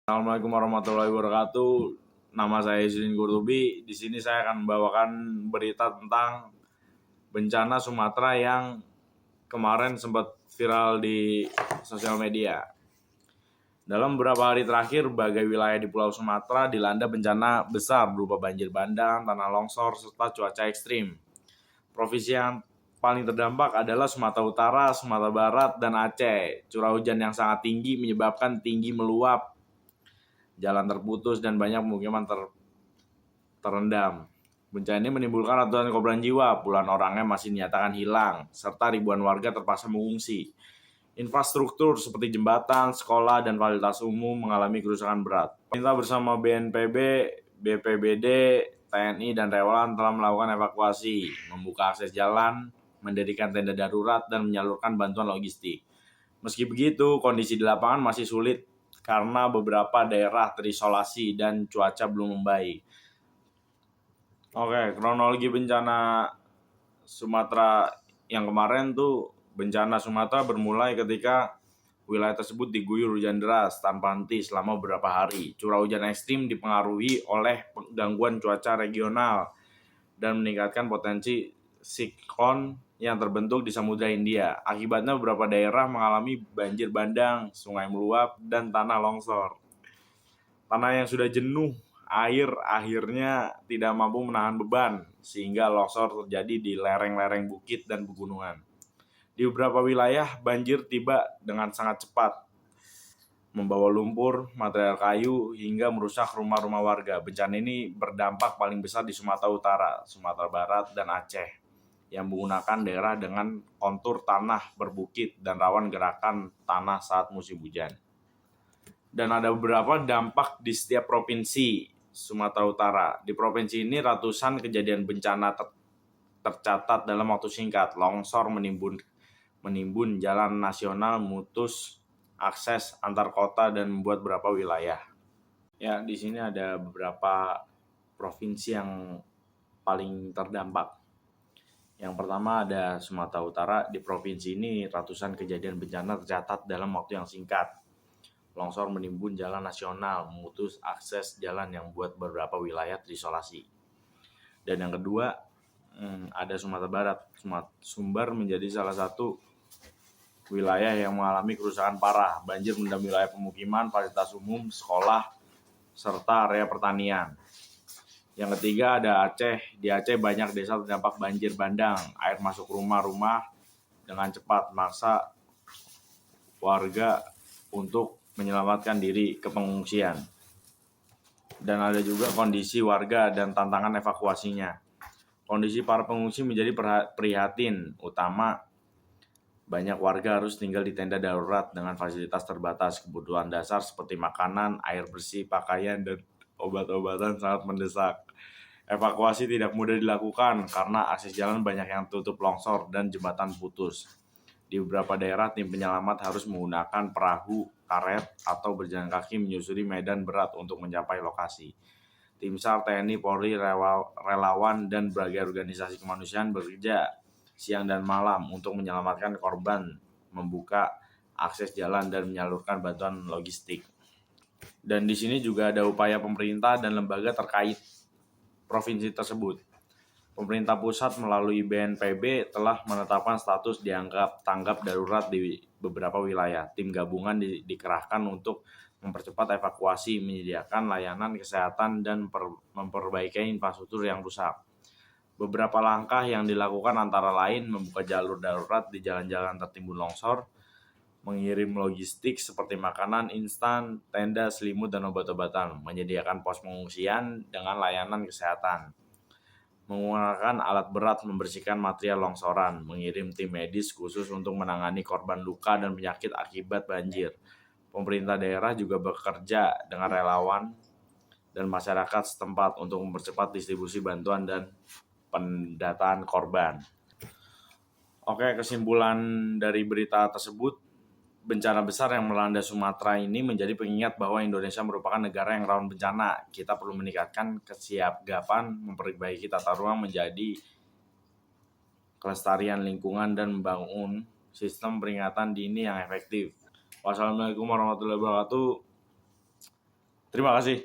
Assalamualaikum warahmatullahi wabarakatuh. Nama saya Izrin Qurtubi. Di sini saya akan membawakan berita tentang bencana Sumatera yang kemarin sempat viral di sosial media. Dalam beberapa hari terakhir, berbagai wilayah di Pulau Sumatera dilanda bencana besar berupa banjir bandang, tanah longsor, serta cuaca ekstrim. Provinsi yang paling terdampak adalah Sumatera Utara, Sumatera Barat, dan Aceh. Curah hujan yang sangat tinggi menyebabkan tinggi meluap, jalan terputus, dan banyak pemukiman terendam. Bencana ini menimbulkan ratusan korban jiwa, puluhan orangnya masih dinyatakan hilang, serta ribuan warga terpaksa mengungsi. Infrastruktur seperti jembatan, sekolah, dan fasilitas umum mengalami kerusakan berat. Pemerintah bersama BNPB, BPBD, TNI, dan relawan telah melakukan evakuasi, membuka akses jalan, mendirikan tenda darurat, dan menyalurkan bantuan logistik. Meski begitu, kondisi di lapangan masih sulit karena beberapa daerah terisolasi dan cuaca belum membaik. Oke, kronologi bencana Sumatera yang kemarin tuh, bencana Sumatera bermulai ketika wilayah tersebut diguyur hujan deras tanpa henti selama beberapa hari. Curah hujan ekstrim dipengaruhi oleh gangguan cuaca regional dan meningkatkan potensi siklon yang terbentuk di Samudra Hindia. Akibatnya beberapa daerah mengalami banjir bandang, sungai meluap, dan tanah longsor. Tanah yang sudah jenuh air akhirnya tidak mampu menahan beban, sehingga longsor terjadi di lereng-lereng bukit dan pegunungan. Di beberapa wilayah, banjir tiba dengan sangat cepat, membawa lumpur, material kayu, hingga merusak rumah-rumah warga. Bencana ini berdampak paling besar di Sumatera Utara, Sumatera Barat, dan Aceh, yang menggunakan daerah dengan kontur tanah berbukit dan rawan gerakan tanah saat musim hujan. Dan ada beberapa dampak di setiap provinsi Sumatera Utara. Di provinsi ini ratusan kejadian bencana tercatat dalam waktu singkat. Longsor menimbun jalan nasional, memutus akses antar kota, dan membuat beberapa wilayah. Ya, di sini ada beberapa provinsi yang paling terdampak. Yang pertama ada Sumatera Utara. Di provinsi ini ratusan kejadian bencana tercatat dalam waktu yang singkat. Longsor menimbun jalan nasional, memutus akses jalan yang membuat beberapa wilayah terisolasi. Dan yang kedua ada Sumatera Barat. Sumbar menjadi salah satu wilayah yang mengalami kerusakan parah. Banjir merendam wilayah pemukiman, fasilitas umum, sekolah, serta area pertanian. Yang ketiga ada Aceh. Di Aceh banyak desa terdampak banjir bandang. Air masuk rumah-rumah dengan cepat, memaksa warga untuk menyelamatkan diri ke pengungsian. Dan ada juga kondisi warga dan tantangan evakuasinya. Kondisi para pengungsi menjadi prihatin, utama banyak warga harus tinggal di tenda darurat dengan fasilitas terbatas. Kebutuhan dasar seperti makanan, air bersih, pakaian, dan obat-obatan sangat mendesak. Evakuasi tidak mudah dilakukan karena akses jalan banyak yang tutup longsor dan jembatan putus. Di beberapa daerah, tim penyelamat harus menggunakan perahu, karet, atau berjalan kaki menyusuri medan berat untuk mencapai lokasi. Tim SAR, TNI, Polri, relawan, dan berbagai organisasi kemanusiaan bekerja siang dan malam untuk menyelamatkan korban, membuka akses jalan, dan menyalurkan bantuan logistik. Dan di sini juga ada upaya pemerintah dan lembaga terkait provinsi tersebut. Pemerintah pusat melalui BNPB telah menetapkan status dianggap tanggap darurat di beberapa wilayah. Tim gabungan dikerahkan untuk mempercepat evakuasi, menyediakan layanan kesehatan, dan memperbaiki infrastruktur yang rusak. Beberapa langkah yang dilakukan antara lain membuka jalur darurat di jalan-jalan tertimbun longsor, mengirim logistik seperti makanan instan, tenda, selimut, dan obat-obatan, menyediakan pos pengungsian dengan layanan kesehatan, menggunakan alat berat membersihkan material longsoran, mengirim tim medis khusus untuk menangani korban luka dan penyakit akibat banjir. Pemerintah daerah juga bekerja dengan relawan dan masyarakat setempat untuk mempercepat distribusi bantuan dan pendataan korban. Oke, kesimpulan dari berita tersebut, bencana besar yang melanda Sumatera ini menjadi pengingat bahwa Indonesia merupakan negara yang rawan bencana. Kita perlu meningkatkan kesiapsiagaan, memperbaiki tata ruang menjadi kelestarian lingkungan, dan membangun sistem peringatan dini yang efektif. Wassalamualaikum warahmatullahi wabarakatuh. Terima kasih.